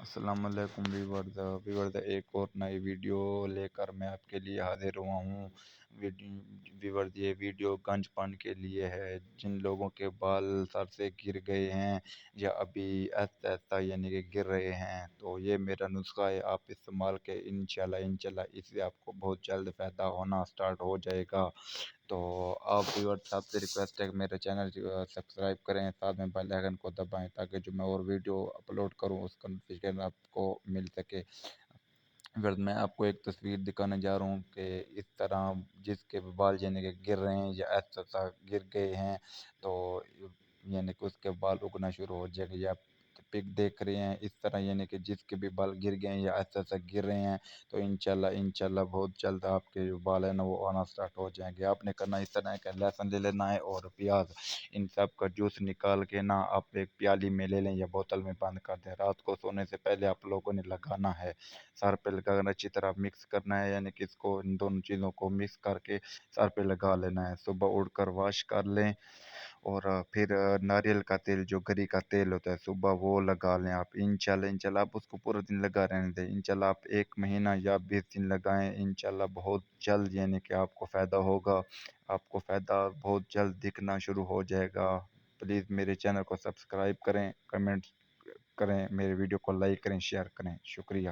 السلام علیکم ویورز ایک اور نئی ویڈیو لے کر میں آپ کے لیے حاضر ہوا ہوں۔ ویورز یہ ویڈیو گنج پن کے لیے ہے، جن لوگوں کے بال سر سے گر گئے ہیں یا ابھی ایسا یعنی کہ گر رہے ہیں، تو یہ میرا نسخہ ہے، آپ استعمال کے انشاءاللہ اس سے آپ کو بہت جلد فائدہ ہونا سٹارٹ ہو جائے گا۔ تو آپ ویورز آپ سے ریکویسٹ ہے کہ میرے چینل سبسکرائب کریں، ساتھ میں بیل آئیکن کو دبائیں تاکہ جو میں اور ویڈیو اپلوڈ کروں اس کا نوٹیفیکیشن آپ کو مل سکے۔ ویورز میں آپ کو ایک تصویر دکھانے جا رہا ہوں کہ اس طرح جس کے بال یعنی کہ گر رہے ہیں یا ایسا گر گئے ہیں، تو یعنی کہ اس کے بال اگنا شروع ہو جائے گا۔ یا پک دیکھ رہے ہیں اس طرح، یعنی کہ جس کے بھی بال گر گئے ہیں یا ایسا گر رہے ہیں، تو انشاءاللہ بہت جلد آپ کے جو بال ہیں نا وہ آنا سٹارٹ ہو جائیں گے۔ آپ نے کرنا اس طرح ہے کہ لہسن لے لینا ہے اور پیاز، ان سب کا جوس نکال کے نا آپ ایک پیالی میں لے لیں یا بوتل میں بند کر دیں۔ رات کو سونے سے پہلے آپ لوگوں نے لگانا ہے، سر پہ لگا کر اچھی طرح مکس کرنا ہے، یعنی کہ اس کو ان دونوں چیزوں کو مکس کر کے سر پہ لگا لینا ہے۔ صبح اٹھ کر واش کر لیں اور پھر ناریل کا تیل، جو گری کا تیل ہوتا ہے، صبح وہ لگا لیں آپ۔ انشاءاللہ آپ اس کو پورا دن لگا رہنے دیں۔ انشاءاللہ آپ 1 مہینہ یا 20 دن لگائیں، انشاءاللہ بہت جلد یعنی کہ آپ کو فائدہ ہوگا، آپ کو فائدہ بہت جلد دکھنا شروع ہو جائے گا۔ پلیز میرے چینل کو سبسکرائب کریں، کمنٹ کریں، میرے ویڈیو کو لائک کریں، شیئر کریں، شکریہ۔